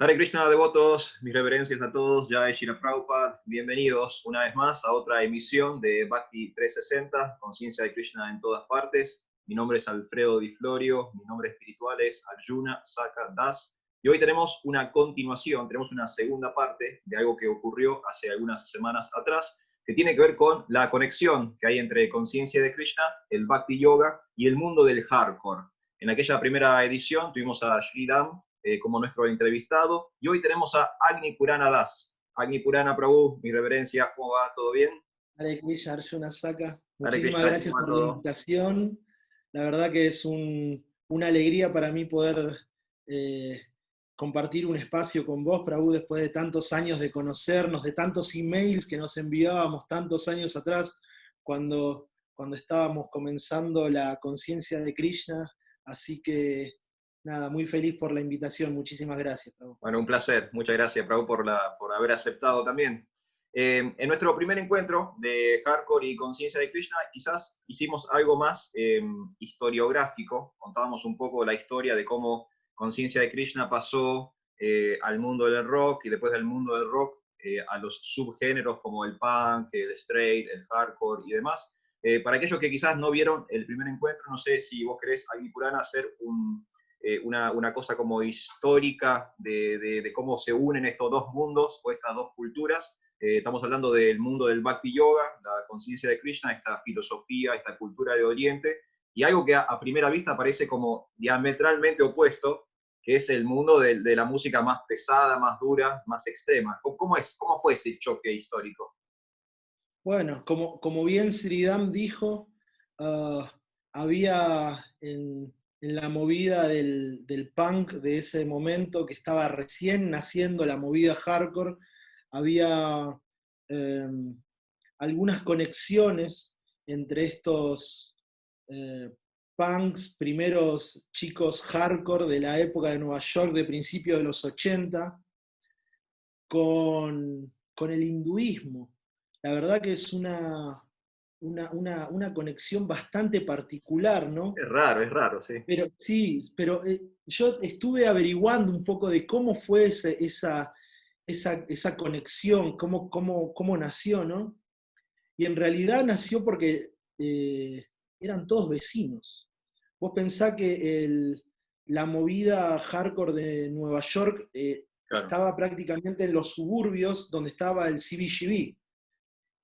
Hare Krishna, devotos, mis reverencias a todos, Jai Shila Prabhupada, bienvenidos una vez más a otra emisión de Bhakti 360, Conciencia de Krishna en todas partes. Mi nombre es Alfredo Di Florio, mi nombre espiritual es Arjuna Saka Das, y hoy tenemos una continuación, tenemos una segunda parte de algo que ocurrió hace algunas semanas atrás, que tiene que ver con la conexión que hay entre conciencia de Krishna, el Bhakti Yoga y el mundo del hardcore. En aquella primera edición tuvimos a Sridham como nuestro entrevistado, y hoy tenemos a Agni Purana Das. Agni Purana Prabhu, mi reverencia, ¿cómo va? ¿Todo bien? Hare Krishna, Arjuna Saka. Hare Muchísimas Krishna, gracias ¿cómo va por la todo? invitación. La verdad que es una alegría para mí poder eh, compartir un espacio con vos, Prabhu, después de tantos años de conocernos, de tantos emails que nos enviábamos tantos años atrás, cuando estábamos comenzando la conciencia de Krishna. Así que, nada, muy feliz por la invitación. Muchísimas gracias, Prabhu. Bueno, un placer. Muchas gracias, Prabhu, por haber aceptado también. En nuestro primer encuentro de hardcore y conciencia de Krishna, quizás hicimos algo más historiográfico. Contábamos un poco la historia de cómo conciencia de Krishna pasó al mundo del rock y después del mundo del rock a los subgéneros como el punk, el straight, el hardcore y demás. Para aquellos que quizás no vieron el primer encuentro, no sé si vos querés, Agni Purana, hacer una cosa como histórica de cómo se unen estos dos mundos o estas dos culturas. Estamos hablando del mundo del Bhakti Yoga, la conciencia de Krishna, esta filosofía, esta cultura de Oriente, y algo que a primera vista parece como diametralmente opuesto, que es el mundo de la música más pesada, más dura, más extrema. ¿Cómo fue ese choque histórico? Bueno, como bien Sridham dijo, había en la movida del punk de ese momento, que estaba recién naciendo la movida hardcore, había eh, algunas conexiones entre estos eh, punks, primeros chicos hardcore de la época de Nueva York de principios de los 80, con el hinduismo. La verdad que es una conexión bastante particular, ¿no? Es raro, sí. Pero sí, pero yo estuve averiguando un poco de cómo fue esa conexión, cómo nació, ¿no? Y en realidad nació porque eran todos vecinos. Vos pensás que la movida hardcore de Nueva York Claro. estaba prácticamente en los suburbios donde estaba el CBGB.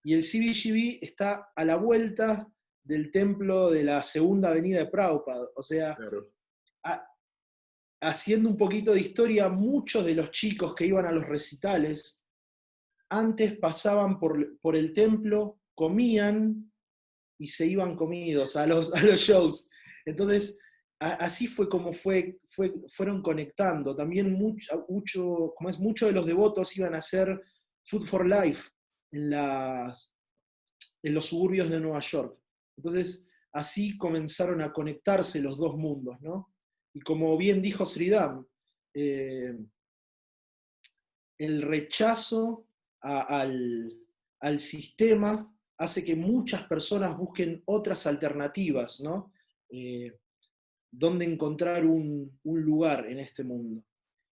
Y el CBGB está a la vuelta del templo de la Segunda Avenida de Prabhupada. O sea, Claro. a- haciendo un poquito de historia, muchos de los chicos que iban a los recitales antes pasaban por el templo, comían y se iban comidos a los shows. Entonces, así fue como fueron conectando. También muchos de los devotos iban a hacer Food for Life en, en los suburbios de Nueva York. Entonces, así comenzaron a conectarse los dos mundos, ¿no? Y como bien dijo Sridham, eh, el rechazo al sistema hace que muchas personas busquen otras alternativas, ¿no? Dónde encontrar un lugar en este mundo.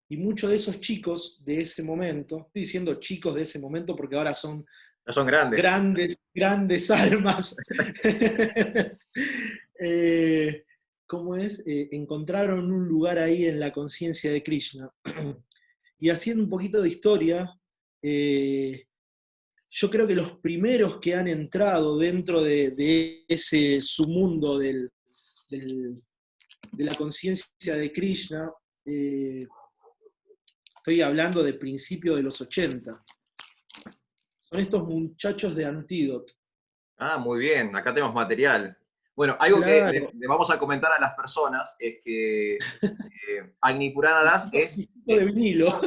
Y muchos de esos chicos de ese momento, estoy diciendo chicos de ese momento porque ahora son No son grandes. grandes almas, eh, ¿cómo es? Encontraron un lugar ahí en la conciencia de Krishna. Y haciendo un poquito de historia, eh, yo creo que los primeros que han entrado dentro de ese submundo del, de la conciencia de Krishna, estoy hablando de principios de los 80, son estos muchachos de Antídoto. Ah, muy bien, acá tenemos material. Bueno, algo que Claro, le vamos a comentar a las personas es que Agni Purana Das es disquito de vinilo.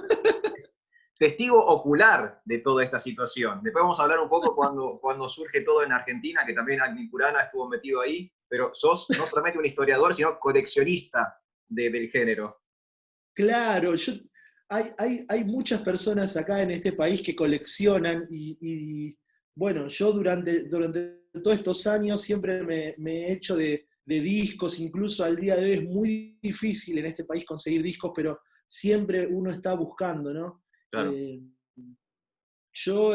testigo ocular de toda esta situación. Después vamos a hablar un poco cuando surge todo en Argentina, que también Agni Purana estuvo metido ahí, pero sos no solamente un historiador, sino coleccionista del género. Claro, hay muchas personas acá en este país que coleccionan bueno, yo durante todos estos años siempre me he hecho de discos, incluso al día de hoy es muy difícil en este país conseguir discos, pero siempre uno está buscando, ¿no? Claro. Yo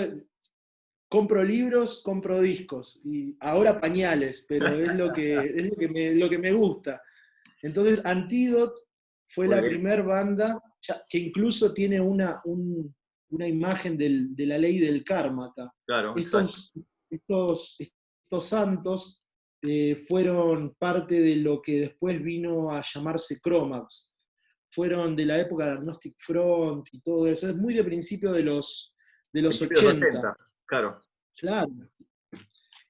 compro libros, compro discos, y ahora pañales, pero es lo que me gusta. Entonces, Antidote fue Muy la bien. primer banda que incluso tiene una imagen de la ley del karma acá. Claro, exacto. Estos santos fueron parte de lo que después vino a llamarse Cromax. Fueron de la época de Agnostic Front y todo eso. Es muy de principio de los Principios de los 80. 80, claro. Claro.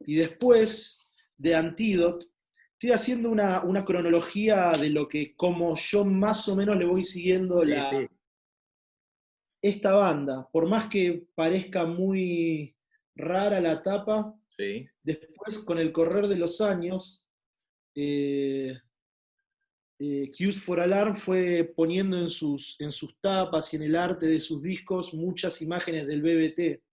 Y después de Antidote, estoy haciendo una cronología de lo que, como yo más o menos le voy siguiendo Sí, sí, esta banda. Por más que parezca muy rara la tapa, sí. después con el correr de los años, eh, Cues for Alarm fue poniendo en sus tapas y en el arte de sus discos muchas imágenes del BBT.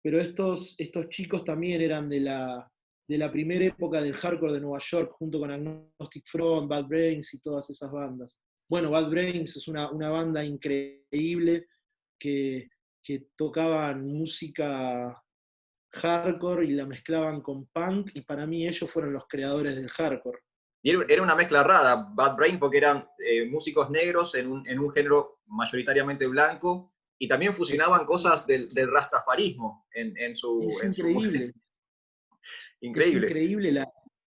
Pero estos chicos también eran de la primera época del hardcore de Nueva York, junto con Agnostic Front, Bad Brains y todas esas bandas. Bueno, Bad Brains es una banda increíble que, que tocaban música hardcore y la mezclaban con punk, y para mí ellos fueron los creadores del hardcore. Y era una mezcla rara, Bad Brain, porque eran músicos negros en un género mayoritariamente blanco, y también Es, fusionaban cosas del rastafarismo es en su música. increíble, es Increíble. increíble,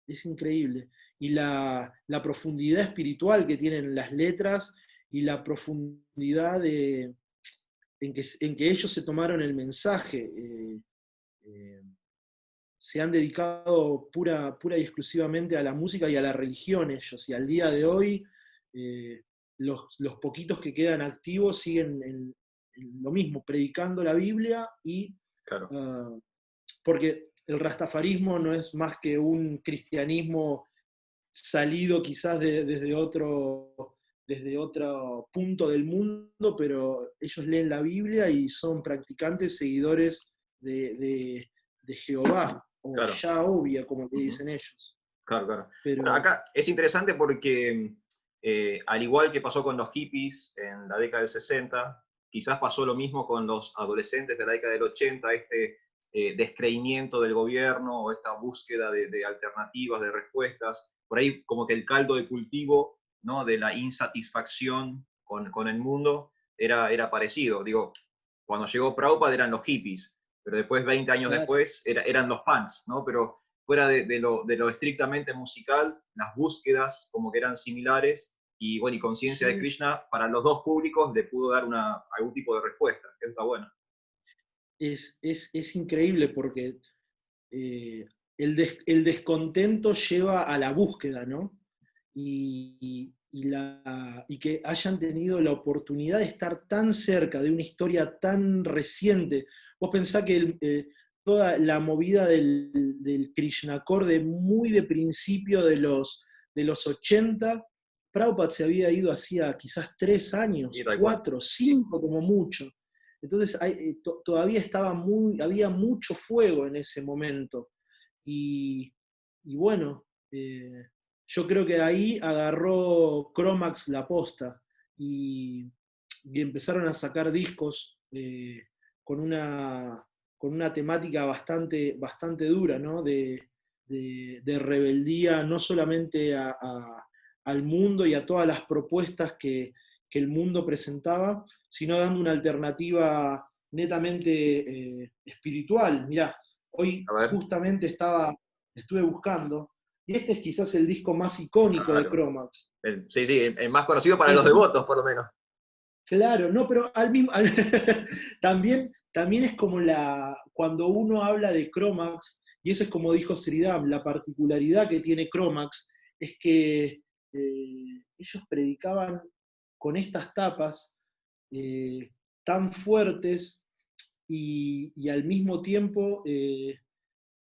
es increíble. Y la profundidad espiritual que tienen las letras y la profundidad en que ellos se tomaron el mensaje. Eh, Se han dedicado pura y exclusivamente a la música y a la religión ellos, y al día de hoy los poquitos que quedan activos siguen en lo mismo, predicando la Biblia y Claro. uh, porque el rastafarismo no es más que un cristianismo salido quizás desde otro punto del mundo, pero ellos leen la Biblia y son practicantes, seguidores de Jehová, o Claro. Yahovia, como le Uh-huh. dicen ellos. Claro, claro. Bueno, Pero acá es interesante porque, al igual que pasó con los hippies en la década del 60, quizás pasó lo mismo con los adolescentes de la década del 80, este descreimiento del gobierno o esta búsqueda de alternativas, de respuestas. Por ahí como que el caldo de cultivo, ¿no?, de la insatisfacción con el mundo era parecido. Digo, cuando llegó Prabhupada eran los hippies, pero después, 20 años claro, después, eran los punks, ¿no? Pero fuera de lo estrictamente musical, las búsquedas como que eran similares, y bueno, y Conciencia de sí, Krishna para los dos públicos le pudo dar algún tipo de respuesta, que está bueno. es increíble porque eh, el descontento lleva a la búsqueda, ¿no? Y que hayan tenido la oportunidad de estar tan cerca de una historia tan reciente. Vos pensás que toda la movida del Krishnakor muy de principio de los 80, Prabhupada se había ido hacía quizás 3 Y años, tal cual. 4, 5 como mucho. Entonces todavía había mucho fuego en ese momento. Y, y bueno, yo creo que ahí agarró Cromax la posta y empezaron a sacar discos con, con una temática bastante dura, ¿no? De rebeldía, no solamente al mundo y a todas las propuestas que el mundo presentaba, sino dando una alternativa netamente espiritual. Mirá, hoy A ver, justamente estuve buscando, y este es quizás el disco más icónico de claro. Cromax. Sí, sí, el más conocido para los Es devotos, por lo menos. claro, no, pero también es como cuando uno habla de Cromax, y eso es como dijo Sridham, la particularidad que tiene Cromax es que ellos predicaban con estas tapas tan fuertes y al mismo tiempo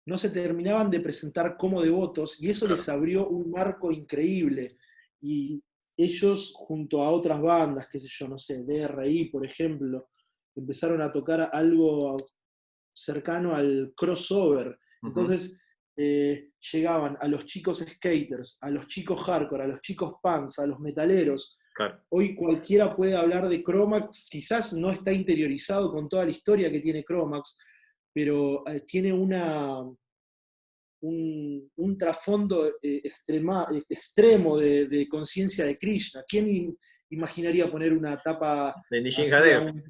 no se terminaban de presentar como devotos, y eso les Claro. abrió un marco increíble. Y ellos, junto a otras bandas, qué sé yo, no sé, DRI, por ejemplo, empezaron a tocar algo cercano al crossover. Uh-huh. Entonces llegaban a los chicos skaters, a los chicos hardcore, a los chicos punks, a los metaleros, Claro. Hoy cualquiera puede hablar de Chromax, quizás no está interiorizado con toda la historia que tiene Chromax, pero tiene un trasfondo extremo de conciencia de Krishna. ¿Quién imaginaría poner una tapa De Nishin así a Hadev.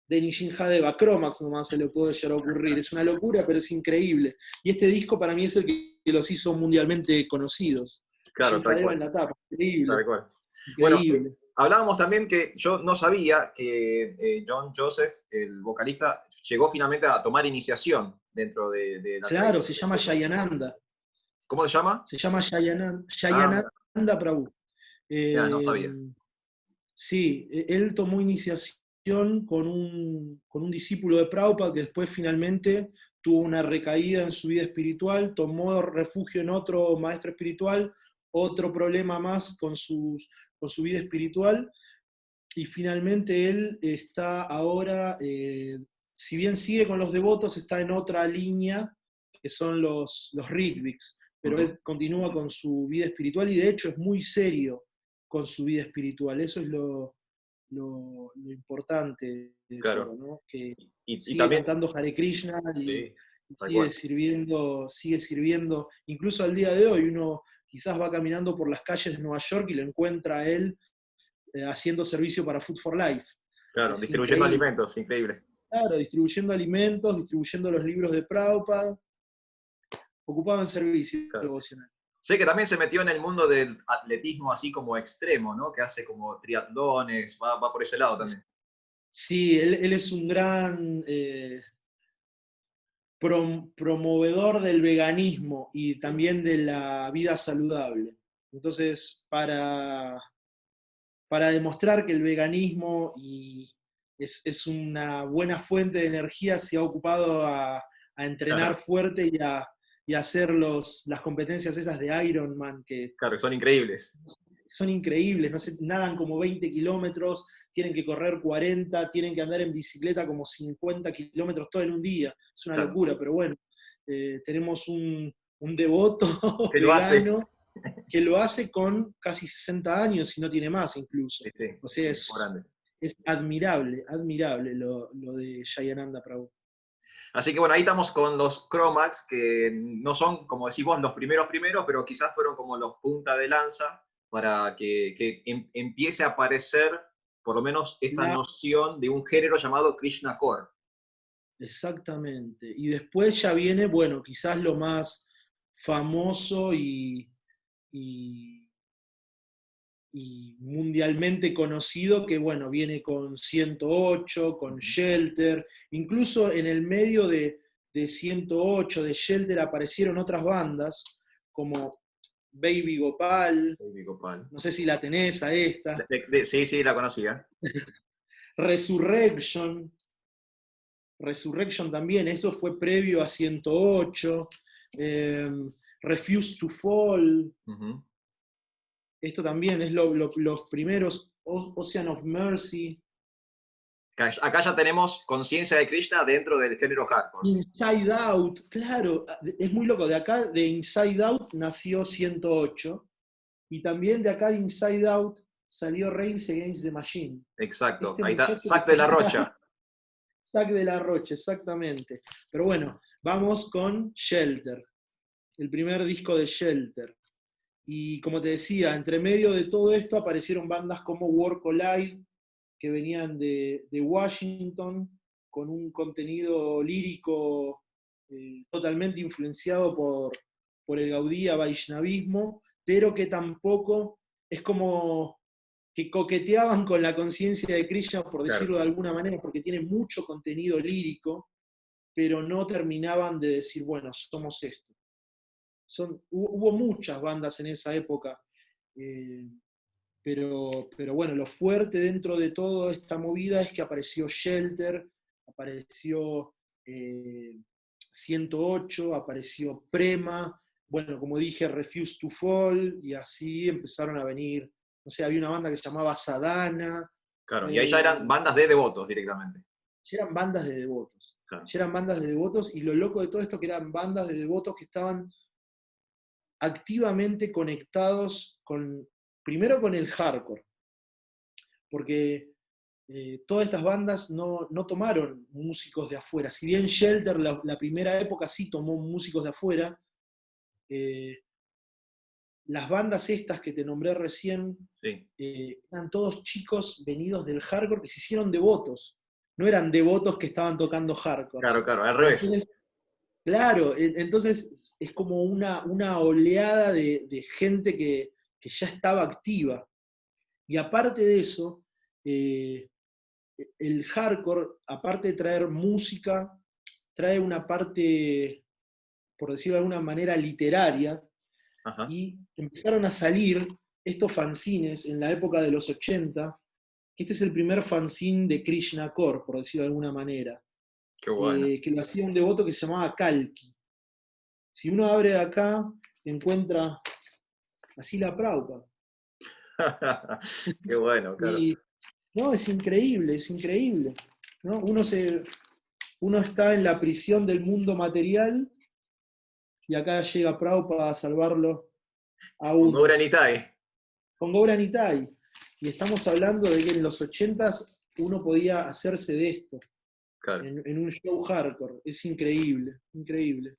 de Nishinjadeva? Chromax nomás se le puede llegar a ocurrir. Es una locura, pero es increíble. Y este disco para mí es el que los hizo mundialmente conocidos. Claro, tal Nishinjadeva en cual. la tapa. Increíble, Tal cual. Bueno, increíble. hablábamos también que yo no sabía que John Joseph, el vocalista, llegó finalmente a tomar iniciación dentro de la Claro, tradición se de llama Krishna. Jayananda. ¿Cómo se llama? Se llama Ah, mira, Jayananda Prabhu. mira, no Eh, sabía. sí, él tomó iniciación con un discípulo de Prabhupada que después finalmente tuvo una recaída en su vida espiritual, tomó refugio en otro maestro espiritual, otro problema más con su vida espiritual, y finalmente él está ahora, si bien sigue con los devotos, está en otra línea, que son los Ritviks, pero Ujú. él continúa con su vida espiritual y de hecho es muy serio con su vida espiritual. Eso es lo importante de todo, Claro. ¿no? Que Y sigue también, cantando Hare Krishna sí, y tal cual. sigue sirviendo, incluso al día de hoy uno quizás va caminando por las calles de Nueva York y lo encuentra a él haciendo servicio para Food for Life. Claro, Es distribuyendo increíble. alimentos, increíble. Claro, distribuyendo alimentos, distribuyendo los libros de Prabhupada, ocupado en servicio Claro. devocional. Sé que también se metió en el mundo del atletismo así como extremo, ¿no? Que hace como triatlones, va por ese lado también. Sí, él es un gran promovedor del veganismo y Sí. también de la vida saludable. Entonces, para demostrar que el veganismo es una buena fuente de energía, se ha ocupado a entrenar Claro, fuerte y a hacer las competencias esas de Ironman, que claro, son increíbles. son increíbles, no sé, nadan como 20 kilómetros, tienen que correr 40, tienen que andar en bicicleta como 50 kilómetros todo en un día. Es una Claro. locura, pero bueno, tenemos un devoto Que lo hace. vegano que lo hace con casi 60 años y no tiene más incluso. Sí, sí, O sea, un tipo grande. es admirable, admirable lo de Jayananda Prabhu. Así que bueno, ahí estamos con los Chromax, que no son, como decís vos, los primeros, pero quizás fueron como los punta de lanza para que empiece a aparecer por lo menos esta La, noción de un género llamado Krishna Core. exactamente. Y después ya viene, bueno, quizás lo más famoso y, y mundialmente conocido, que bueno, viene con 108, con Shelter, incluso en el medio de 108, de Shelter, aparecieron otras bandas, como Baby Gopal, Baby Gopal. no sé si la tenés a esta, Sí, sí, la conocía. Resurrection, Resurrection también, esto fue previo a 108, eh, Refuse to Fall, Ujú. esto también es los primeros, Ocean of Mercy, Acá ya tenemos conciencia de Krishna dentro del género hardcore. Inside Out, claro, es muy loco, de acá de Inside Out nació 108, y también de acá de Inside Out salió Rails Against the Machine. Exacto, Este ahí está, muchacho que Zack de la Rocha. Zack de la Rocha, exactamente. Pero bueno, vamos con Shelter, el primer disco de Shelter. Y como te decía, entre medio de todo esto aparecieron bandas como War Collide, que venían de Washington, con un contenido lírico totalmente influenciado por el Gaudí Vaishnavismo, pero que tampoco es como que coqueteaban con la conciencia de Krishna, por Claro, decirlo de alguna manera, porque tiene mucho contenido lírico, pero no terminaban de decir, bueno, somos esto. Hubo muchas bandas en esa época, eh, pero bueno, lo fuerte dentro de toda esta movida es que apareció Shelter, apareció 108, apareció Prema, bueno, como dije, Refuse to Fall, y así empezaron a venir, no sé, había una banda que se llamaba Sadhana, claro. Y ahí ya eran eh, bandas de devotos directamente. eran bandas de devotos. Claro. Eran bandas de devotos, y lo loco de todo esto que eran bandas de devotos que estaban activamente conectados primero con el hardcore, porque todas estas bandas no tomaron músicos de afuera. Si bien Shelter, la primera época, sí tomó músicos de afuera, eh, las bandas estas que te nombré recién, Sí. eran todos chicos venidos del hardcore que se hicieron devotos. No eran devotos que estaban tocando hardcore. Claro, claro, al revés. Entonces, claro, entonces es como una oleada de gente que ya estaba activa. Y aparte de eso, el hardcore, aparte de traer música, trae una parte, por decirlo de alguna manera, literaria, Ajá. y empezaron a salir estos fanzines en la época de los 80, que este es el primer fanzine de Krishna Core, por decirlo de alguna manera, Qué bueno. que lo hacía un devoto que se llamaba Kalki. Si uno abre de acá, encuentra así la Prabhupada. Qué bueno, claro. Y no, es increíble, es increíble. ¿No? Uno está en la prisión del mundo material y acá llega Prabhupada a salvarlo a Con uno. Gora Nitai. Con Gobra Nitai. Y estamos hablando de que en los 80s uno podía hacerse de esto, Claro. en un show hardcore. Es increíble, increíble.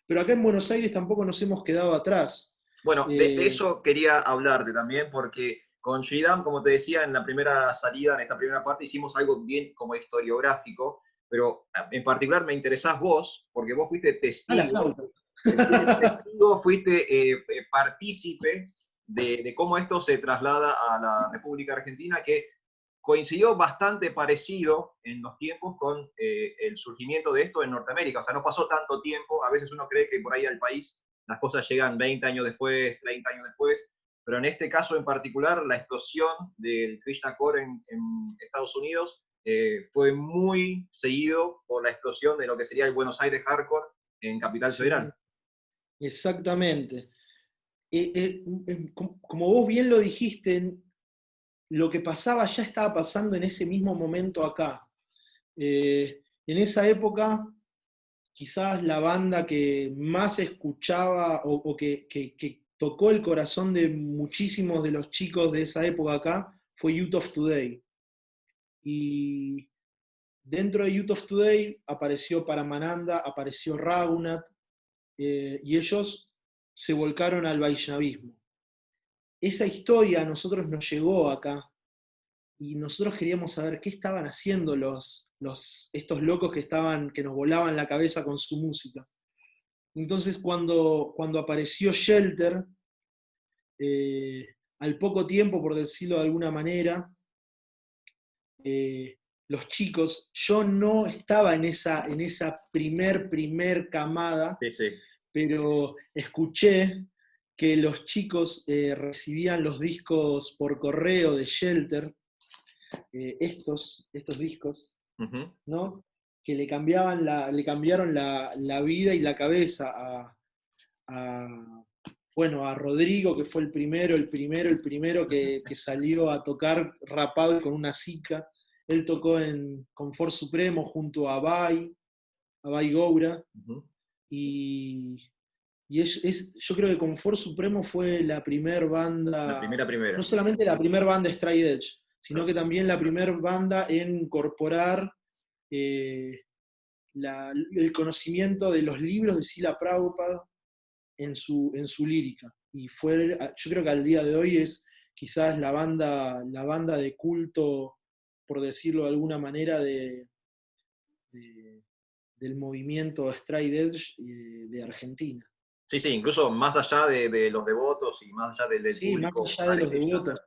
Pero acá en Buenos Aires tampoco nos hemos quedado atrás. Bueno, de Eh, eso quería hablarte también, porque con Sridham, como te decía, en la primera salida, en esta primera parte, hicimos algo bien como historiográfico, pero en particular me interesás vos, porque vos fuiste a la testigo, flauta. fuiste testigo, fuiste partícipe de cómo esto se traslada a la República Argentina, que coincidió bastante parecido en los tiempos con el surgimiento de esto en Norteamérica. O sea, no pasó tanto tiempo. A veces uno cree que por ahí al país las cosas llegan 20 años después, 30 años después, pero en este caso en particular, la explosión del Krishna Core en Estados Unidos fue muy seguido por la explosión de lo que sería el Buenos Aires Hardcore en Capital Sí, Federal. exactamente. Como vos bien lo dijiste, lo que pasaba ya estaba pasando en ese mismo momento acá. En esa época, quizás la banda que más escuchaba o que tocó el corazón de muchísimos de los chicos de esa época acá fue Youth of Today. Y dentro de Youth of Today apareció Paramananda, apareció Raghunath, y ellos se volcaron al Vaishnavismo. Esa historia a nosotros nos llegó acá y nosotros queríamos saber qué estaban haciendo estos locos que nos volaban la cabeza con su música. Entonces cuando apareció Shelter, al poco tiempo, por decirlo de alguna manera, los chicos, yo no estaba en esa primer camada, Sí, sí. pero escuché que los chicos recibían los discos por correo de Shelter, estos discos, Uh-huh. ¿no? Que le cambiaron la vida y la cabeza bueno, a Rodrigo, que fue el primero que salió a tocar rapado y con una zika. Él tocó en Confort Supremo junto a Abai Goura, Uh-huh. y yo creo que Confort Supremo fue la primer La banda, no primera. solamente la primer banda Straight Edge, sino Claro. que también la primer banda en incorporar eh, el conocimiento de los libros de Srila Prabhupada en su lírica. Y yo creo que al día de hoy es quizás la banda de culto, por decirlo de alguna manera, de- del movimiento Straight Edge de Argentina. Sí, sí, incluso más allá de los devotos y más allá del Sí, más público allá de Hare los Krishna. devotos.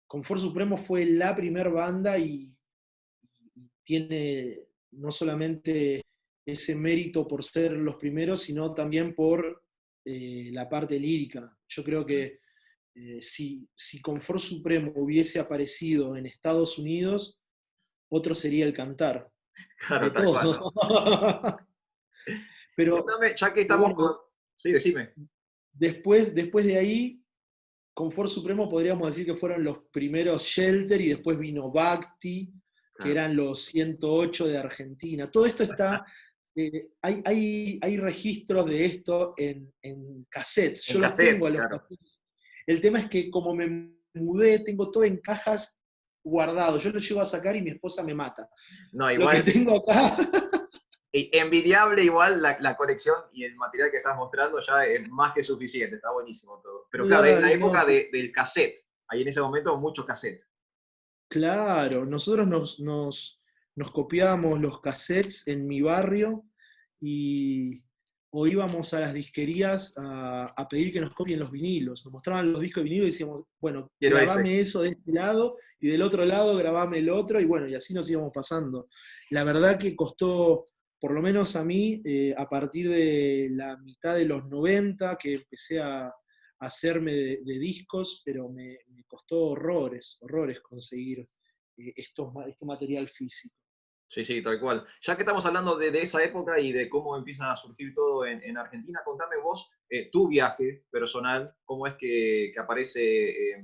Confort Supremo fue la primer banda y tiene no solamente ese mérito por ser los primeros, sino también por la parte lírica. Yo creo que si Confort Supremo hubiese aparecido en Estados Unidos, otro sería el cantar, Claro, de tal cual, ¿no? todo. pero, Contame, ya que pero estamos bueno, con... Sí, decime. después de ahí, Confort Supremo podríamos decir que fueron los primeros Shelter y después vino Bhakti, que Claro. eran los 108 de Argentina. Todo esto está, hay registros de esto en cassettes. En Yo los tengo cassette, a los claro. cassettes. El tema es que como me mudé, tengo todo en cajas guardado. Yo lo llego a sacar y mi esposa me mata. No, Lo que igual, tengo acá. envidiable igual la colección y el material que estás mostrando ya es más que suficiente, está buenísimo todo. Pero claro, es la Ay, no, época del cassette, ahí en ese momento mucho cassette. claro, nosotros nos copiábamos los cassettes en mi barrio y o íbamos a las disquerías a pedir que nos copien los vinilos. Nos mostraban los discos de vinilo y decíamos, bueno, Quiero ese. grabame eso de este lado y del otro lado grabame el otro y bueno, y así nos íbamos pasando. La verdad que costó, por lo menos a mí, a partir de la mitad de los 90 que empecé a hacerme de discos, pero me costó horrores, horrores conseguir este material físico. Sí, sí, tal cual. Ya que estamos hablando de esa época y de cómo empieza a surgir todo en Argentina, contame vos tu viaje personal, cómo es que aparece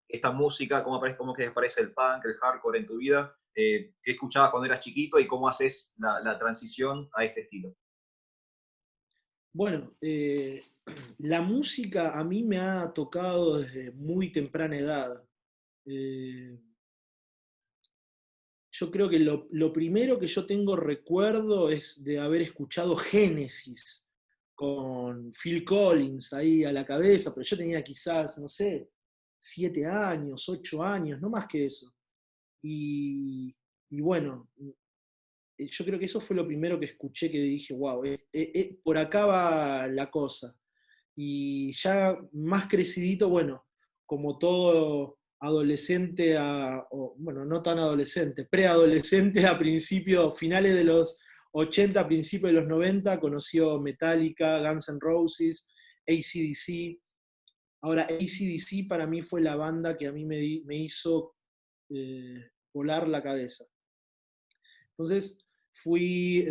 esta música, cómo es que aparece el punk, el hardcore en tu vida, qué escuchabas cuando eras chiquito y cómo haces la transición a este estilo. Bueno, la música a mí me ha tocado desde muy temprana edad. Eh, yo creo que lo primero que yo tengo recuerdo es de haber escuchado Génesis con Phil Collins ahí a la cabeza, pero yo tenía quizás, no sé, 7 años, 8 años, no más que eso. Y, y bueno, yo creo que eso fue lo primero que escuché que dije, wow, por acá va la cosa. Y ya más crecidito, bueno, como todo adolescente, bueno, no tan adolescente, preadolescente a principios, finales de los 80, principios de los 90, conoció Metallica, Guns N' Roses, AC/DC. Ahora, AC/DC para mí fue la banda que a mí me hizo volar la cabeza. Entonces fui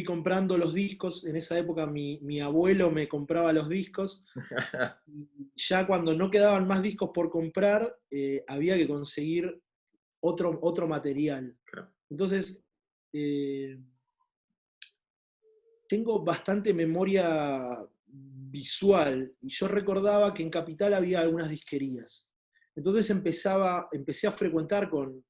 comprando los discos, en esa época mi abuelo me compraba los discos, y ya cuando no quedaban más discos por comprar, había que conseguir otro material. Entonces, eh, tengo bastante memoria visual, y yo recordaba que en Capital había algunas disquerías. Entonces empecé a frecuentar con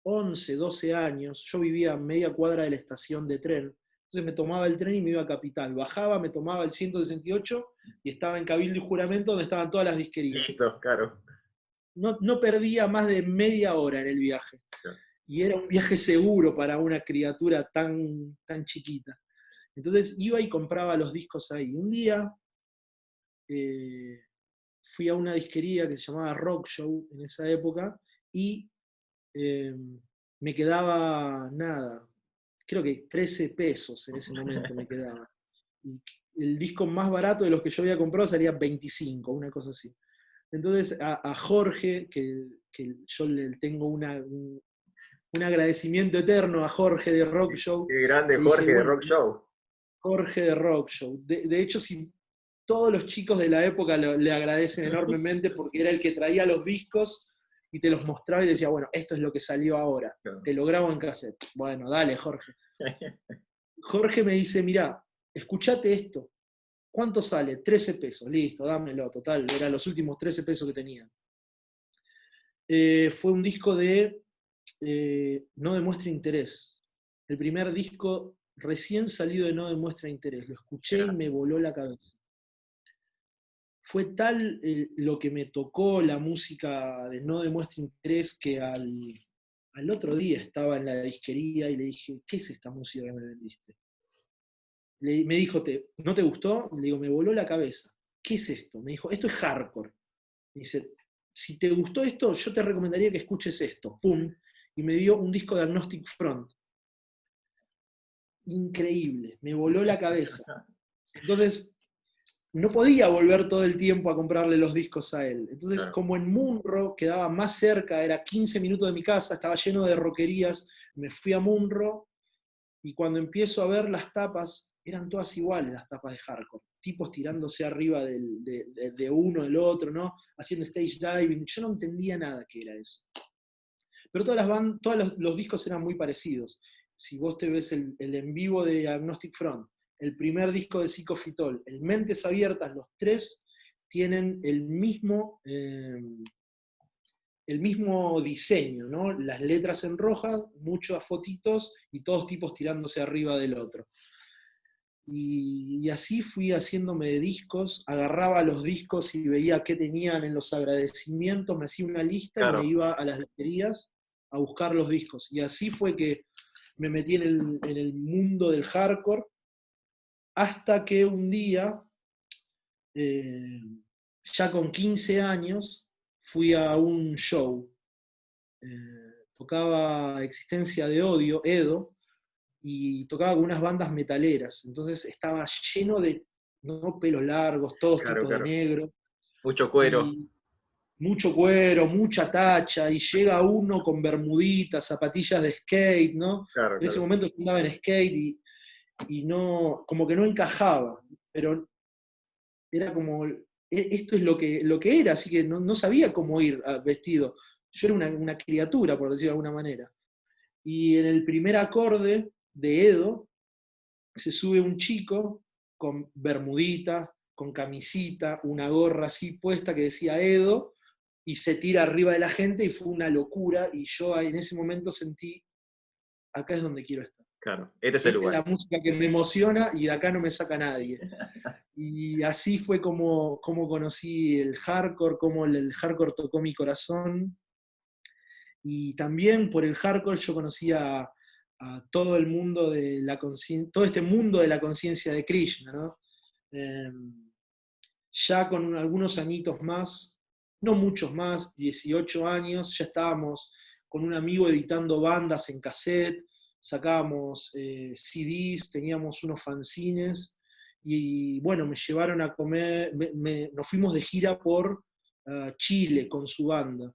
11, 12 años, yo vivía a media cuadra de la estación de tren, entonces me tomaba el tren y me iba a Capital, bajaba, me tomaba el 168 y estaba en Cabildo y Juramento donde estaban todas las disquerías. Listo, claro. No perdía más de media hora en el viaje, Claro. y era un viaje seguro para una criatura tan chiquita. Entonces iba y compraba los discos ahí. Un día eh, fui a una disquería que se llamaba Rock Show en esa época y eh, me quedaba nada, creo que 13 pesos en ese momento me quedaba. Y el disco más barato de los que yo había comprado salía 25, una cosa así. Entonces a Jorge, que yo le tengo un agradecimiento eterno a Jorge de Rock Show, Qué grande le dije, Jorge de bueno, Rock Show. Jorge de Rock Show. De hecho, si todos los chicos de la época le agradecen enormemente porque era el que traía los discos y te los mostraba y decía, bueno, esto es lo que salió ahora, Claro. te lo grabo en cassette. Bueno, dale, Jorge. Jorge me dice, mirá, escuchate esto. ¿Cuánto sale? 13 pesos, listo, dámelo, total, eran los últimos 13 pesos que tenía. Fue un disco de No demuestra interés. El primer disco recién salido de No demuestra interés. Lo escuché y me voló la cabeza. Fue tal lo que me tocó la música de No demuestra interés que al otro día estaba en la disquería y le dije, ¿qué es esta música que me vendiste? Me dijo, ¿no te gustó? Le digo, me voló la cabeza. ¿Qué es esto? Me dijo, esto es hardcore. Me dice, si te gustó esto, yo te recomendaría que escuches esto. ¡Pum! Y me dio un disco de Agnostic Front. Increíble, me voló la cabeza. Entonces, no podía volver todo el tiempo a comprarle los discos a él. Entonces, Claro. como en Munro quedaba más cerca, era 15 minutos de mi casa, estaba lleno de rockerías, me fui a Munro y cuando empiezo a ver las tapas, eran todas iguales las tapas de hardcore. Tipos tirándose arriba de uno, del otro, ¿no? Haciendo stage diving. Yo no entendía nada que era eso. Pero todos los discos eran muy parecidos. Si vos te ves el en vivo de Agnostic Front, el primer disco de Psicofitol, el Mentes Abiertas, los tres tienen el mismo el mismo diseño, ¿no? Las letras en roja, muchas fotitos y todos tipos tirándose arriba del otro. Y así fui haciéndome de discos, agarraba los discos y veía qué tenían en los agradecimientos, me hacía una lista y me Claro, iba a las disquerías a buscar los discos. Y así fue que me metí en el mundo del hardcore, hasta que un día, eh, ya con 15 años, fui a un show. Tocaba Existencia de Odio, Edo, y tocaba con unas bandas metaleras. Entonces estaba lleno de, ¿no?, pelos largos, todos claro, tipos de claro. negro, Mucho cuero. y mucho cuero, mucha tacha, y llega uno con bermuditas, zapatillas de skate, ¿no? Claro, En ese claro. momento yo andaba en skate y no, como que no encajaba, pero era como, esto es lo que era, así que no sabía cómo ir vestido. Yo era una criatura, por decirlo de alguna manera. Y en el primer acorde de Edo se sube un chico con bermudita, con camisita, una gorra así puesta que decía Edo, y se tira arriba de la gente y fue una locura, y yo en ese momento sentí, acá es donde quiero estar. Claro, este es el Esta es la lugar. música que me emociona y de acá no me saca nadie. Y así fue como conocí el hardcore, como el hardcore tocó mi corazón. Y también por el hardcore yo conocí a todo el mundo de la conciencia, todo este mundo de la conciencia de Krishna, ¿no? Eh, ya con algunos añitos más, no muchos más, 18 años, ya estábamos con un amigo editando bandas en cassette, sacábamos CDs, teníamos unos fanzines, y bueno, me llevaron a comer, nos fuimos de gira por Chile con su banda.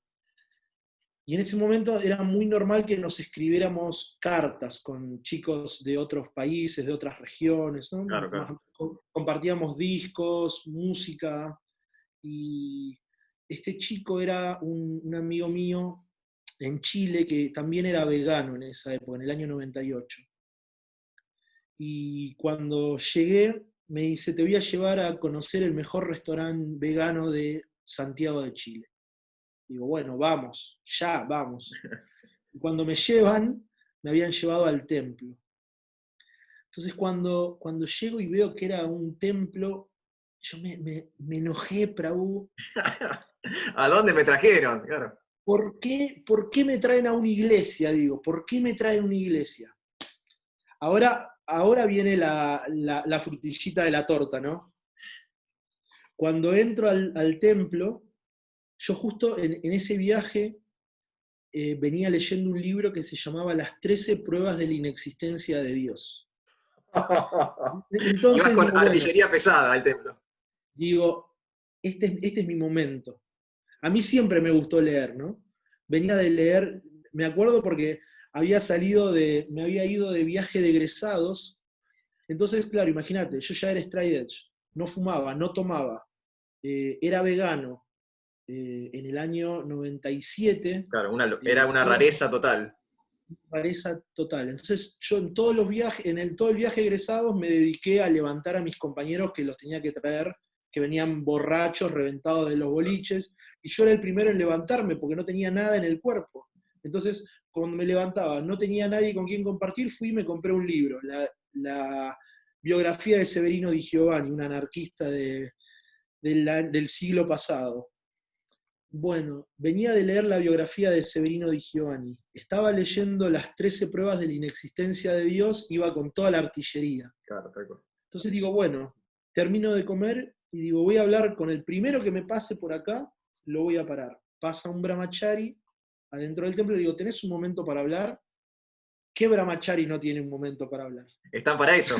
Y en ese momento era muy normal que nos escribiéramos cartas con chicos de otros países, de otras regiones, ¿no? Claro, claro. Compartíamos discos, música, y este chico era un amigo mío en Chile que también era vegano en esa época, en el año 98. Y cuando llegué, me dice, te voy a llevar a conocer el mejor restaurante vegano de Santiago de Chile. Digo, bueno, vamos, ya, vamos. Y cuando me llevan, me habían llevado al templo. Entonces cuando llego y veo que era un templo, yo me enojé, Prabhu. ¿A dónde me trajeron? Claro. Por qué me traen a una iglesia? Digo, ¿por qué me traen a una iglesia? Ahora viene la frutillita de la torta, ¿no? Cuando entro al templo, yo justo en ese viaje venía leyendo un libro que se llamaba Las 13 pruebas de la inexistencia de Dios. Y vas Entonces con digo, bueno, artillería pesada al templo. digo, este es mi momento. A mí siempre me gustó leer, ¿no? Venía de leer, me acuerdo porque me había ido de viaje de egresados, entonces, claro, imagínate, yo ya era straight edge, no fumaba, no tomaba, era vegano en el año 97, Claro, era una rareza total. rareza total. Entonces, yo en todos los viajes, todo el viaje de egresados me dediqué a levantar a mis compañeros que los tenía que traer, que venían borrachos, reventados de los boliches, y yo era el primero en levantarme porque no tenía nada en el cuerpo. Entonces, cuando me levantaba, no tenía nadie con quien compartir, fui y me compré un libro, la biografía de Severino Di Giovanni, un anarquista del siglo pasado. Bueno, venía de leer la biografía de Severino Di Giovanni. Estaba leyendo las 13 pruebas de la inexistencia de Dios, iba con toda la artillería. Claro, tal cual. Entonces digo, bueno, termino de comer y digo, voy a hablar con el primero que me pase por acá, lo voy a parar. Pasa un brahmachari adentro del templo y digo, ¿tenés un momento para hablar? ¿Qué brahmachari no tiene un momento para hablar? Están para eso.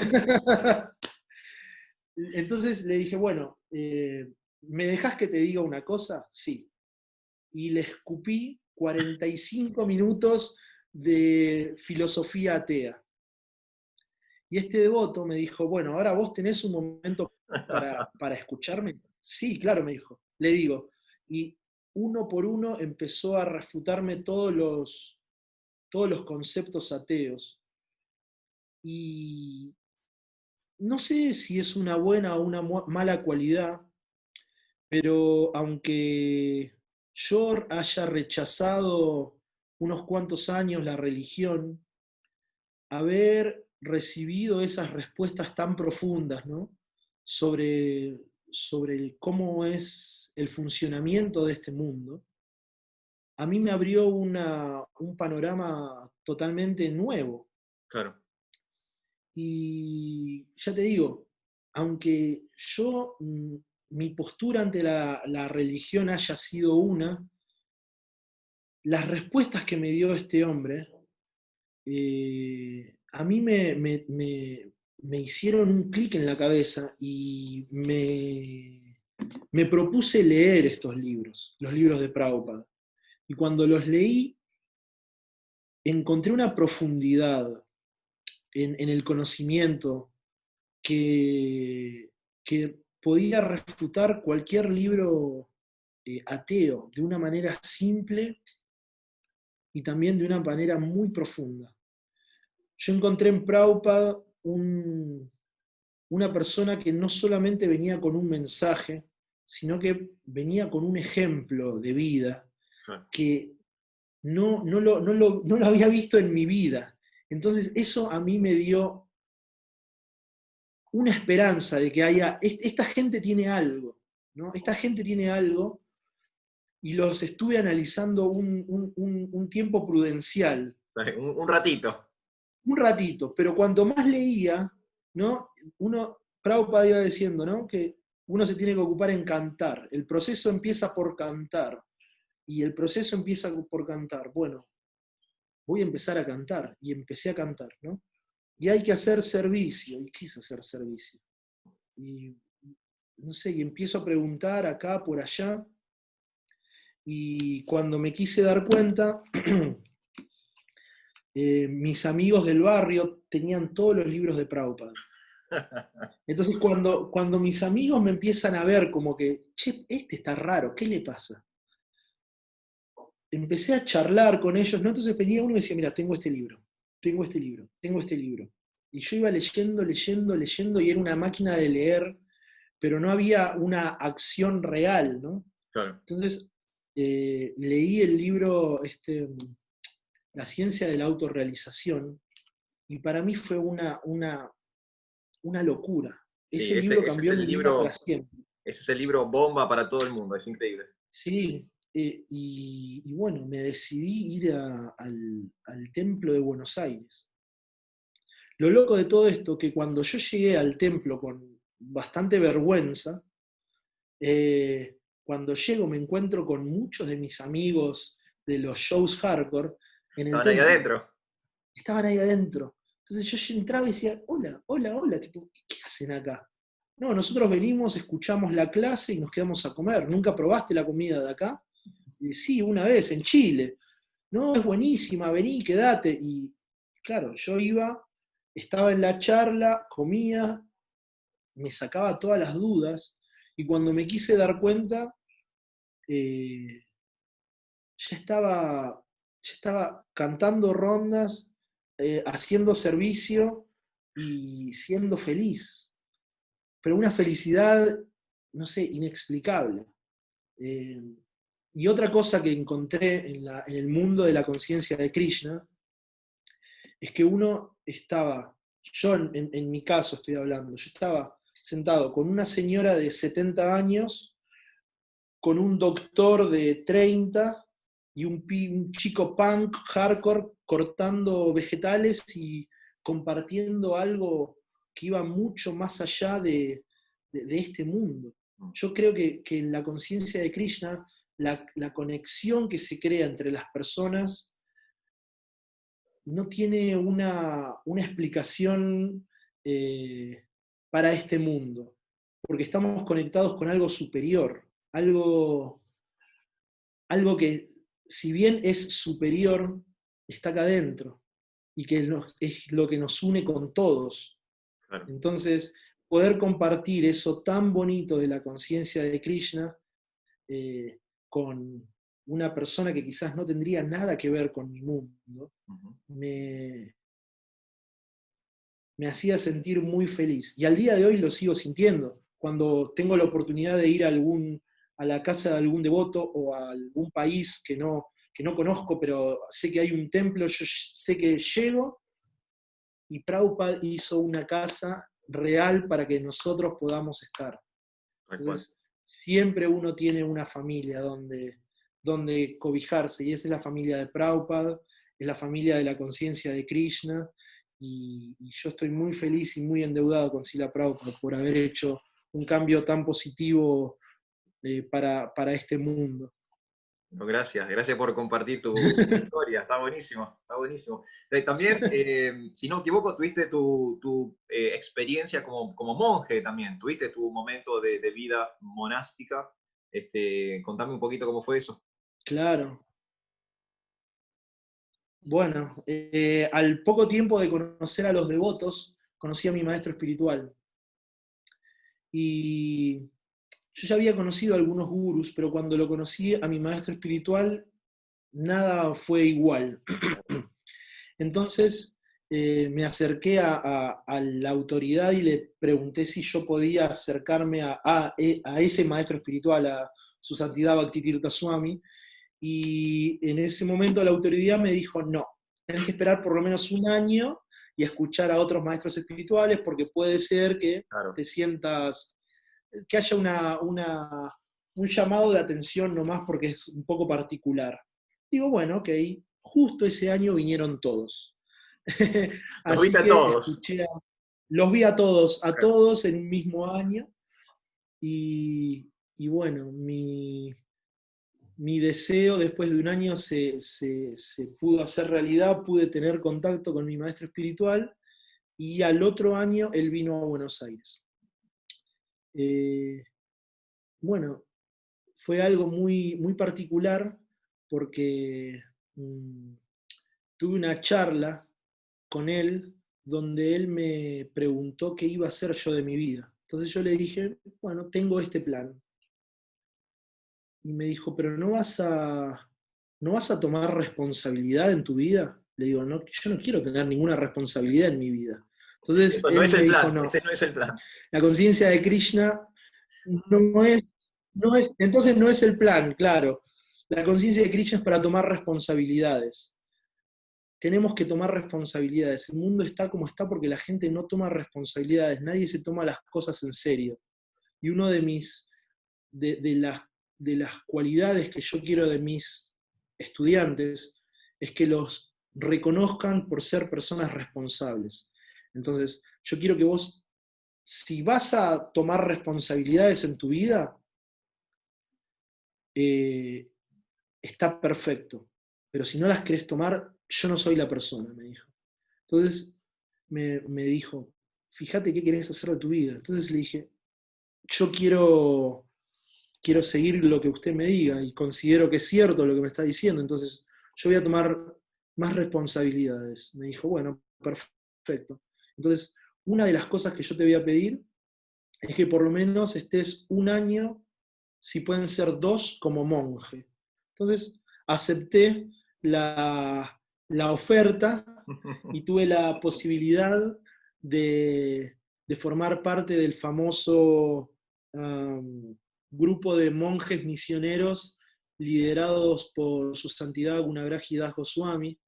Entonces le dije, bueno, ¿me dejás que te diga una cosa? Sí. Y le escupí 45 minutos de filosofía atea. Y este devoto me dijo, bueno, ahora vos tenés un momento para escucharme. Sí, claro, me dijo. Le digo, y uno por uno empezó a refutarme todos los conceptos ateos. Y no sé si es una buena o una mala cualidad, pero aunque yo haya rechazado unos cuantos años la religión, haber recibido esas respuestas tan profundas, ¿no? sobre cómo es el funcionamiento de este mundo, a mí me abrió un panorama totalmente nuevo. Claro. Y ya te digo, aunque mi postura ante la religión haya sido una, las respuestas que me dio este hombre, a mí me hicieron un clic en la cabeza y me propuse leer estos libros, los libros de Prabhupada. Y cuando los leí, encontré una profundidad en el conocimiento que podía refutar cualquier libro ateo de una manera simple y también de una manera muy profunda. Yo encontré en Prabhupada una persona que no solamente venía con un mensaje, sino que venía con un ejemplo de vida Claro. que no lo había visto en mi vida. Entonces eso a mí me dio una esperanza de que esta gente tiene algo, ¿no? Esta gente tiene algo, y los estuve analizando un tiempo prudencial, Un ratito. un ratito, pero cuanto más leía, ¿no? Prabhupada iba diciendo, ¿no? Que uno se tiene que ocupar en cantar, el proceso empieza por cantar, y el proceso empieza por cantar. Bueno, voy a empezar a cantar, y empecé a cantar, ¿no? Y hay que hacer servicio. ¿Y qué es hacer servicio? Y no sé, y empiezo a preguntar acá, por allá, y cuando me quise dar cuenta, mis amigos del barrio tenían todos los libros de Prabhupada. Entonces cuando mis amigos me empiezan a ver como que, che, este está raro, ¿qué le pasa? Empecé a charlar con ellos, ¿no? Entonces venía uno y me decía, mira, tengo este libro, tengo este libro, tengo este libro. Y yo iba leyendo, leyendo, leyendo, y era una máquina de leer, pero no había una acción real, ¿no? Claro. Entonces leí el libro La ciencia de la autorrealización, y para mí fue una locura. Sí, Ese libro ese es cambió el mi vida para libro, siempre. ese es el libro bomba para todo el mundo, es increíble. Sí, y bueno, me decidí ir al templo de Buenos Aires. Lo loco de todo esto, que cuando yo llegué al templo con bastante vergüenza, cuando llego me encuentro con muchos de mis amigos de los shows hardcore en el Estaban ahí templo. adentro. Estaban ahí adentro. Entonces yo entraba y decía, hola, hola, hola, tipo, ¿qué hacen acá? No, nosotros venimos, escuchamos la clase y nos quedamos a comer. ¿Nunca probaste la comida de acá? Y sí, una vez, en Chile. No, es buenísima, vení, quedate. Y claro, yo iba, estaba en la charla, comía, me sacaba todas las dudas, y cuando me quise dar cuenta, eh, ya estaba cantando rondas, haciendo servicio y siendo feliz. Pero una felicidad, no sé, inexplicable. Eh, y otra cosa que encontré en el mundo de la conciencia de Krishna es que uno estaba, yo en mi caso estoy hablando, yo estaba sentado con una señora de 70 años, con un doctor de 30 y un chico punk hardcore cortando vegetales y compartiendo algo que iba mucho más allá de este mundo. Yo creo que en la conciencia de Krishna, la conexión que se crea entre las personas no tiene una explicación para este mundo, porque estamos conectados con algo superior, algo que, si bien es superior, está acá adentro, y que es lo que nos une con todos. Claro. Entonces, poder compartir eso tan bonito de la conciencia de Krishna con una persona que quizás no tendría nada que ver con mi mundo, me hacía sentir muy feliz. Y al día de hoy lo sigo sintiendo. Cuando tengo la oportunidad de ir a a la casa de algún devoto o a algún país que no conozco, pero sé que hay un templo, yo sé que llego y Prabhupada hizo una casa real para que nosotros podamos estar. Tal cual. Entonces, siempre uno tiene una familia donde cobijarse, y esa es la familia de Prabhupada, es la familia de la conciencia de Krishna, y yo estoy muy feliz y muy endeudado con Srila Prabhupada por haber hecho un cambio tan positivo para este mundo. No, gracias, gracias por compartir tu historia, está buenísimo, está buenísimo. También, si no me equivoco, tuviste tu experiencia como monje también, tuviste tu momento de vida monástica. Contame un poquito cómo fue eso. Claro. Bueno, al poco tiempo de conocer a los devotos, conocí a mi maestro espiritual. Y yo ya había conocido a algunos gurús, pero cuando lo conocí a mi maestro espiritual, nada fue igual. Entonces me acerqué a la autoridad y le pregunté si yo podía acercarme a ese maestro espiritual, a su santidad Bhaktitirtha Swami, y en ese momento la autoridad me dijo, no, tenés que esperar por lo menos un año y escuchar a otros maestros espirituales, porque puede ser que Claro. te sientas, que haya un llamado de atención nomás porque es un poco particular. Digo, bueno, ok, justo ese año vinieron todos. Los viste Así a que todos. escuché, los vi a todos en un mismo año, y bueno, mi deseo después de un año se pudo hacer realidad, pude tener contacto con mi maestro espiritual, y al otro año él vino a Buenos Aires. Bueno, fue algo muy, muy particular porque tuve una charla con él donde él me preguntó qué iba a hacer yo de mi vida. Entonces yo le dije, bueno, tengo este plan. Y me dijo, pero ¿no vas a tomar responsabilidad en tu vida? Le digo, no, yo no quiero tener ninguna responsabilidad en mi vida. Entonces Eso no él es me el dijo, plan, no, ese no es el plan. la conciencia de Krishna no es, entonces no es el plan, claro. La conciencia de Krishna es para tomar responsabilidades. Tenemos que tomar responsabilidades. El mundo está como está porque la gente no toma responsabilidades, nadie se toma las cosas en serio. Y uno de las cualidades que yo quiero de mis estudiantes es que los reconozcan por ser personas responsables. Entonces, yo quiero que vos, si vas a tomar responsabilidades en tu vida, eh, está perfecto. Pero si no las querés tomar, yo no soy la persona, me dijo. Entonces me dijo, fíjate qué querés hacer de tu vida. Entonces le dije, yo quiero seguir lo que usted me diga y considero que es cierto lo que me está diciendo, entonces yo voy a tomar más responsabilidades. Me dijo, bueno, perfecto. Entonces, una de las cosas que yo te voy a pedir es que por lo menos estés un año, si pueden ser 2, como monje. Entonces, acepté la oferta y tuve la posibilidad de formar parte del famoso grupo de monjes misioneros liderados por su santidad Gunagrahi Das Goswami,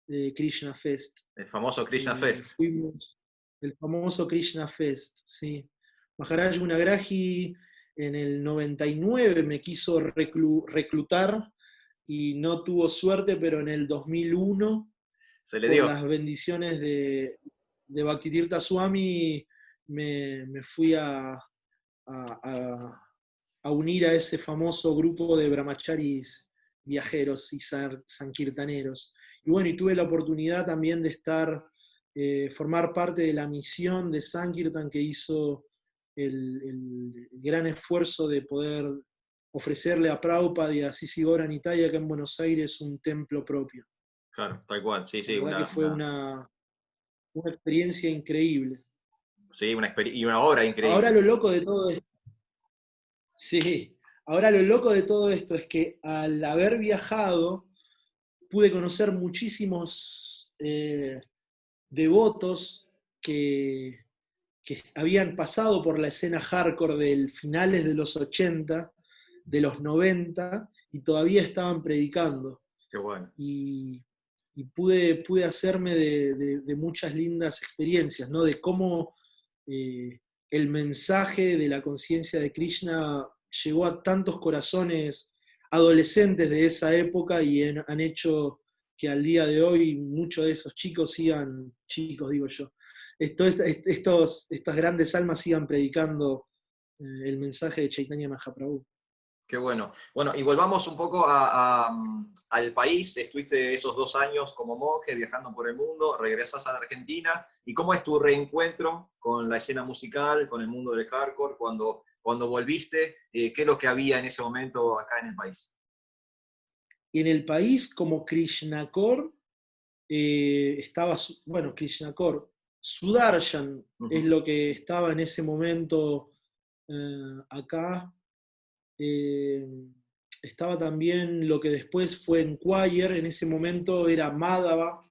de Krishna Fest. El famoso Krishna Fest. Fuimos el famoso Krishna Fest, sí. Maharaj Gunagrahi en el 99 me quiso reclutar y no tuvo suerte, pero en el 2001, Se le por dio. las bendiciones de Bhaktitirtha Swami, me fui a unir a ese famoso grupo de brahmacharis viajeros y sankirtaneros. Y bueno, y tuve la oportunidad también de formar parte de la misión de Sankirtan que hizo el gran esfuerzo de poder ofrecerle a Prabhupada y a Sisi Goran Italia acá en Buenos Aires un templo propio. Claro, tal cual. Sí, La sí, verdad que fue una experiencia increíble. sí, y una obra Ahora increíble. lo loco de todo esto, sí, ahora lo loco de todo esto es que al haber viajado pude conocer muchísimos devotos que habían pasado por la escena hardcore del finales de los 80, de los 90 y todavía estaban predicando. Qué bueno. Y pude hacerme de muchas lindas experiencias, ¿no? De cómo el mensaje de la conciencia de Krishna llegó a tantos corazones adolescentes de esa época y han hecho que al día de hoy muchos de esos chicos sigan, chicos digo yo, estas grandes almas sigan predicando el mensaje de Chaitanya Mahaprabhu. Qué bueno. Bueno, y volvamos un poco al país. Estuviste esos 2 años como monje viajando por el mundo, regresas a la Argentina. ¿Y cómo es tu reencuentro con la escena musical, con el mundo del hardcore? Cuando volviste, ¿qué es lo que había en ese momento acá en el país? En el país, como Krishnakor, estaba, bueno, Krishnakor, Sudarshan es lo que estaba en ese momento acá. Estaba también lo que después fue Enquire, en ese momento era Madhava.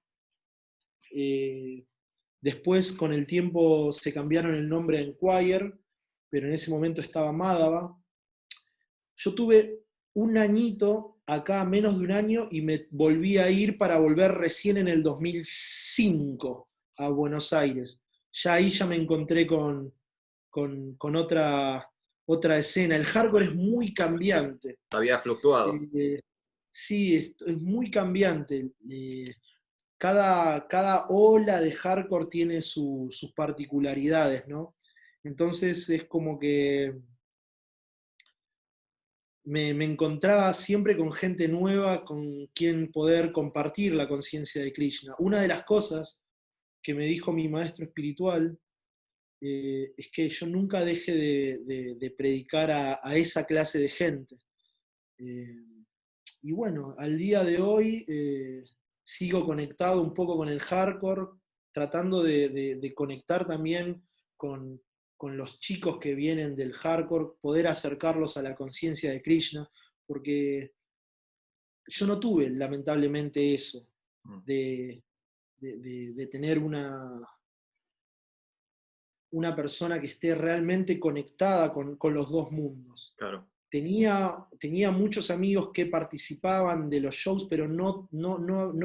Después, con el tiempo, se cambiaron el nombre a Enquire, pero en ese momento estaba Madhava. Yo tuve un añito acá, menos de un año, y me volví a ir para volver recién en el 2005 a Buenos Aires. Ya ahí ya me encontré con otra escena. El hardcore es muy cambiante. Había fluctuado. Sí, es muy cambiante. Cada ola de hardcore tiene sus particularidades, ¿no? Entonces es como que me encontraba siempre con gente nueva con quien poder compartir la conciencia de Krishna. Una de las cosas que me dijo mi maestro espiritual es que yo nunca deje de predicar a esa clase de gente. Y bueno, al día de hoy sigo conectado un poco con el hardcore, tratando de conectar también con los chicos que vienen del hardcore, poder acercarlos a la conciencia de Krishna, porque yo no tuve lamentablemente eso, de, de tener una persona que esté realmente conectada con los dos mundos. Claro. Tenía muchos amigos que participaban de los shows, pero no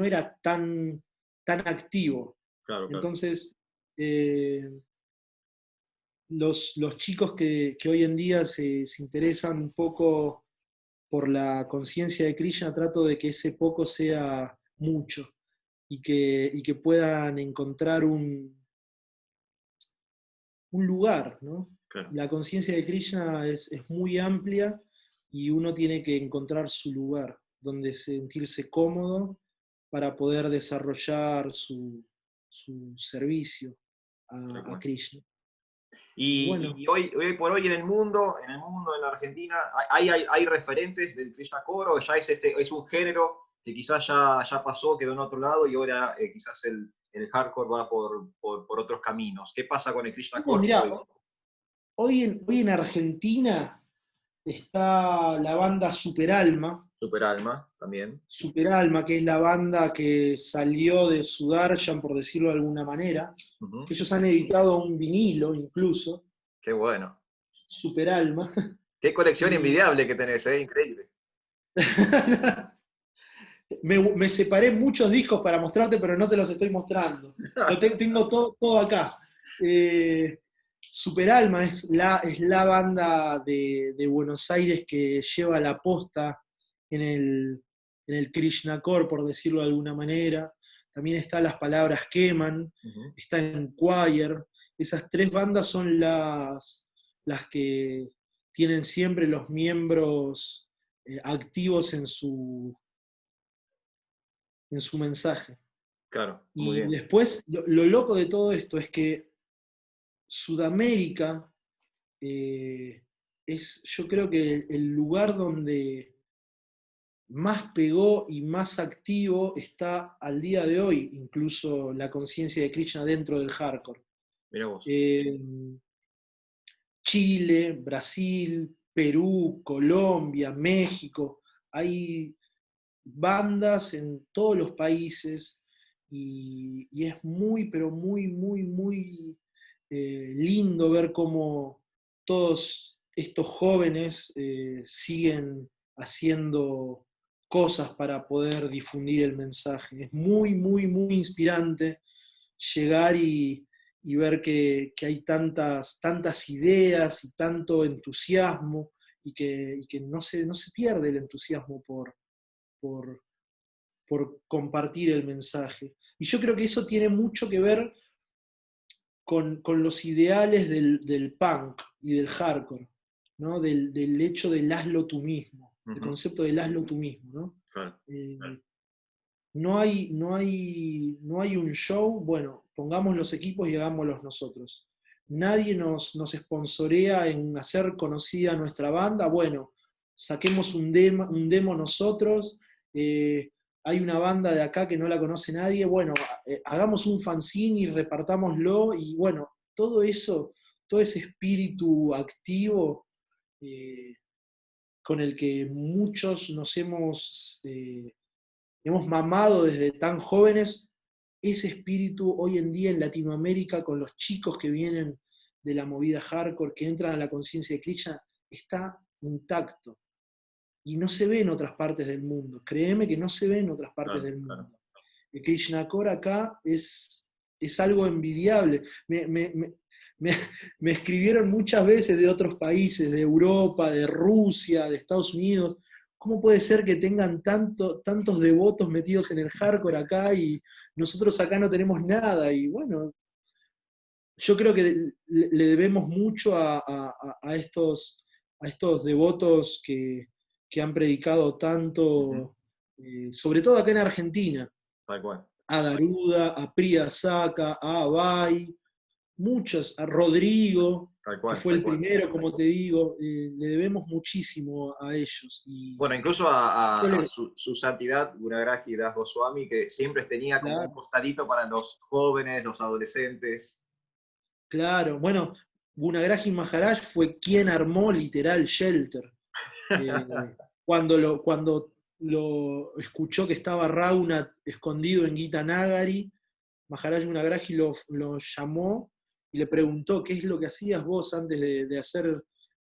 era tan activo. Claro, claro. Entonces, los chicos que hoy en día se interesan un poco por la conciencia de Krishna, trato de que ese poco sea mucho y que puedan encontrar un lugar, ¿no? Claro. La conciencia de Krishna es muy amplia y uno tiene que encontrar su lugar, donde sentirse cómodo para poder desarrollar su servicio a Krishna. Bueno, Y hoy por hoy en la Argentina, ¿hay referentes del Krishna Core o ya es un género que quizás ya pasó, quedó en otro lado y ahora quizás el hardcore va por otros caminos? ¿Qué pasa con el Krishna Core mirá, hoy? hoy en Argentina está la banda Superalma. Superalma también. Superalma, que es la banda que salió de Sudarshan, por decirlo de alguna manera, que ellos han editado un vinilo incluso, Qué bueno. Superalma. Qué colección Y envidiable que tenés, increíble. me separé muchos discos para mostrarte, pero no te los estoy mostrando. Tengo todo acá. Superalma es la banda de Buenos Aires que lleva la posta en el Krishna Core, por decirlo de alguna manera. También están Las Palabras Queman, está Enquire. Esas tres bandas son las que tienen siempre los miembros activos en su mensaje. Claro, muy Y bien. después, lo loco de todo esto es que Sudamérica es, yo creo que el lugar donde más pegó y más activo está al día de hoy, incluso la conciencia de Krishna dentro del hardcore. Mirá vos. Chile, Brasil, Perú, Colombia, México, hay bandas en todos los países y es muy, pero muy lindo ver cómo todos estos jóvenes siguen haciendo cosas para poder difundir el mensaje. Es muy, muy, muy inspirante llegar y ver que hay tantas ideas y tanto entusiasmo y que no se pierde el entusiasmo por, por compartir el mensaje. Y yo creo que eso tiene mucho que ver con los ideales del punk y del hardcore, ¿no? Del hecho del hazlo tú mismo, el concepto del hazlo tú mismo, ¿no? Claro. No hay un show, bueno, pongamos los equipos y hagámoslos nosotros. Nadie nos sponsorea en hacer conocida nuestra banda, bueno, saquemos un demo nosotros, hay una banda de acá que no la conoce nadie, bueno, hagamos un fanzine y repartámoslo, y bueno, todo eso, todo ese espíritu activo con el que muchos nos hemos mamado desde tan jóvenes, ese espíritu hoy en día en Latinoamérica, con los chicos que vienen de la movida hardcore, que entran a la conciencia de Krishna, está intacto. Y no se ve en otras partes del mundo. Créeme que no se ve en otras partes del mundo. El Krishna Core acá es algo envidiable. Me escribieron muchas veces de otros países, de Europa, de Rusia, de Estados Unidos. ¿Cómo puede ser que tengan tantos devotos metidos en el hardcore acá y nosotros acá no tenemos nada? Y bueno, yo creo que le debemos mucho a estos devotos que han predicado tanto, sobre todo acá en Argentina. Tal cual. A Garuda, a Priya Saka, a Abai, muchos, a Rodrigo, que fue el primero, como te digo, le debemos muchísimo a ellos. Bueno, incluso a su santidad Gunagrahi Das Goswami, que siempre tenía como un costadito para los jóvenes, los adolescentes. Claro, bueno, Gunagrahi Maharaj fue quien armó literal Shelter. Cuando lo escuchó que estaba Raghunath escondido en Gita Nagari, Maharaj Gunagrahi lo llamó y le preguntó qué es lo que hacías vos antes de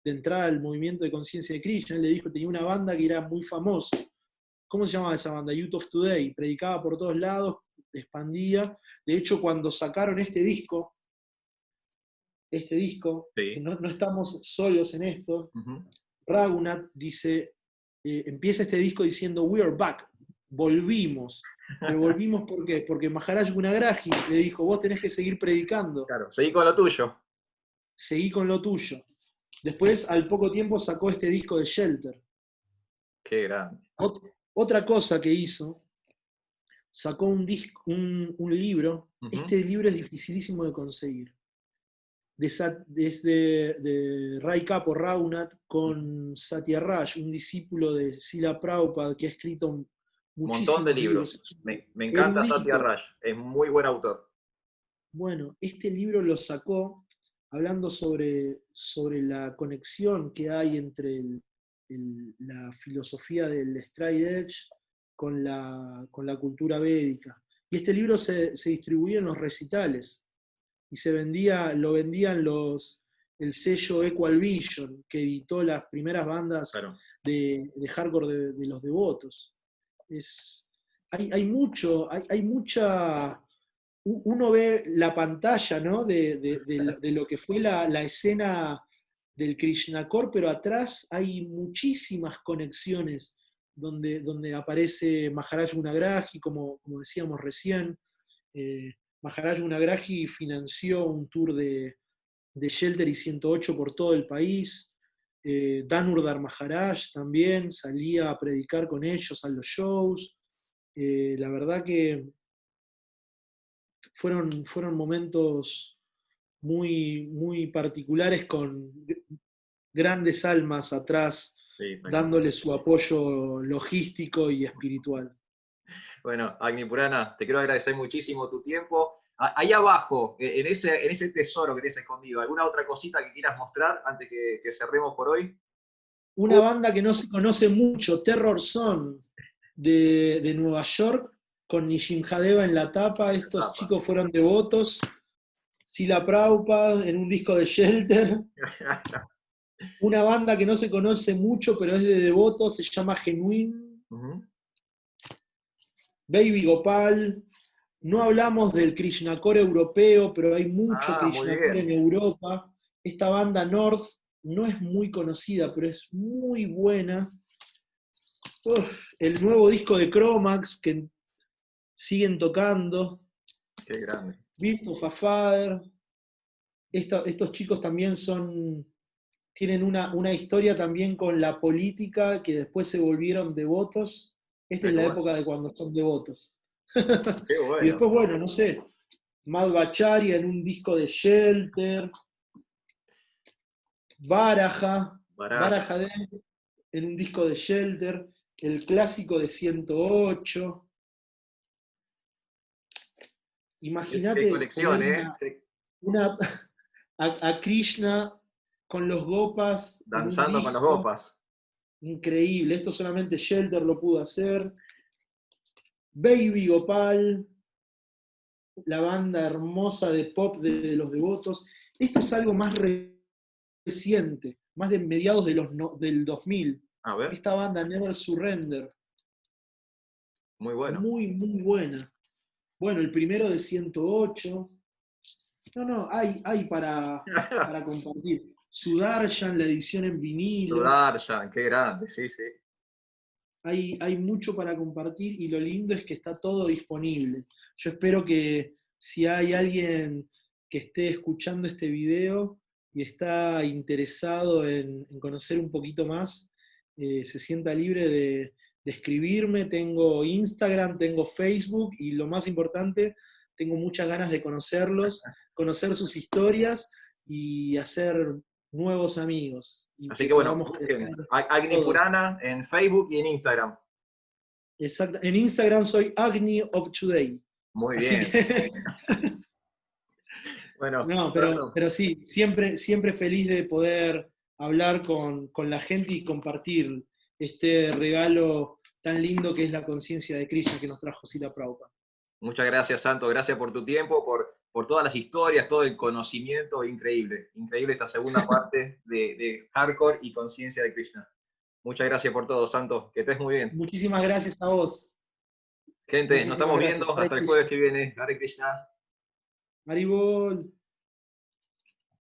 entrar al movimiento de conciencia de Krishna. Él le dijo que tenía una banda que era muy famosa. ¿Cómo se llamaba esa banda? Youth of Today. Predicaba por todos lados, expandía. De hecho, cuando sacaron este disco, sí, que no estamos solos en esto, Raghunath dice, empieza este disco diciendo "We are back", volvimos. Pero volvimos ¿por qué? Porque Maharaj Gunagrahi le dijo, vos tenés que seguir predicando. Claro, seguí con lo tuyo. Seguí con lo tuyo. Después, al poco tiempo, sacó este disco de Shelter. Qué grande. Otra cosa que hizo, sacó un libro. Este libro es dificilísimo de conseguir. De Rai Kapo Raghunath con Satyaraj, un discípulo de Srila Prabhupada que ha escrito muchísimos montón de libros. Me encanta Satyaraj, es muy buen autor. Bueno, este libro lo sacó hablando sobre la conexión que hay entre la filosofía del straight edge con la cultura védica. Y este libro se distribuía en los recitales y lo vendían el sello Equal Vision, que editó las primeras bandas de hardcore de los devotos. Hay mucha... Uno ve la pantalla, ¿no? de lo que fue la escena del Krishna Core, pero atrás hay muchísimas conexiones donde aparece Maharaj Gunagrahi, como decíamos recién. Maharaj Gunagrahi financió un tour de Shelter y 108 por todo el país. Danurdhar Maharaj también salía a predicar con ellos a los shows. La verdad que fueron momentos muy, muy particulares con grandes almas atrás, dándole su apoyo logístico y espiritual. Bueno, Agni Purana, te quiero agradecer muchísimo tu tiempo. Ahí abajo, en ese tesoro que tienes escondido, ¿alguna otra cosita que quieras mostrar antes que cerremos por hoy? Una banda que no se conoce mucho, Terror Zone, de Nueva York, con Nishimhadeva en la tapa. Estos chicos fueron devotos. Srila Prabhupada en un disco de Shelter. Una banda que no se conoce mucho, pero es de devotos, se llama Genuine. Ujú. Baby Gopal. No hablamos del Krishnakor europeo, pero hay mucho Ah, muy Krishnakor bien. en Europa. Esta banda North no es muy conocida, pero es muy buena. Uf, el nuevo disco de Chromax que siguen tocando. Qué grande. Beast of a Father. Estos chicos también tienen una historia también con la política, que después se volvieron devotos. Esta Qué es la bueno. época de cuando son devotos. Qué Y bueno. después, bueno, no sé, Mad Baccharia en un disco de Shelter, Baraja, Baraja. Baraja en un disco de Shelter, el clásico de 108. Qué Imagínate poner colección, ¿eh? una a Krishna con los Gopas en un Danzando con los disco. gopas. Increíble, esto solamente Shelter lo pudo hacer. Baby Gopal, la banda hermosa de pop de los devotos. Esto es algo más reciente, más de mediados del 2000. A ver, Esta banda Never Surrender, muy bueno. muy, muy buena. Bueno, el primero de 108. No, no, hay para compartir. Sudarshan, la edición en vinilo. Sudarshan, qué grande, sí, sí. Hay mucho para compartir y lo lindo es que está todo disponible. Yo espero que si hay alguien que esté escuchando este video y está interesado en conocer un poquito más, se sienta libre de escribirme. Tengo Instagram, tengo Facebook y lo más importante, tengo muchas ganas de conocerlos, conocer sus historias y hacer nuevos amigos y Así que que bueno, podamos crecer busquen Agni todos. Purana en Facebook y en Instagram. Exacto. En Instagram soy Agni of Today. Muy Así bien. que, Bueno, no, Santo, pero sí, siempre feliz de poder hablar con la gente y compartir este regalo tan lindo que es la conciencia de Krishna que nos trajo Srila Prabhupada. muchas gracias, Santo. Gracias por tu tiempo, por todas las historias, todo el conocimiento. Increíble. Increíble esta segunda parte de Hardcore y Conciencia de Krishna. Muchas gracias por todo, Santo. Que estés muy bien. Muchísimas gracias a vos. Gente, nos Muchísimas estamos gracias. viendo Hare hasta el jueves Krishna. que viene. Hare Krishna. Haribol.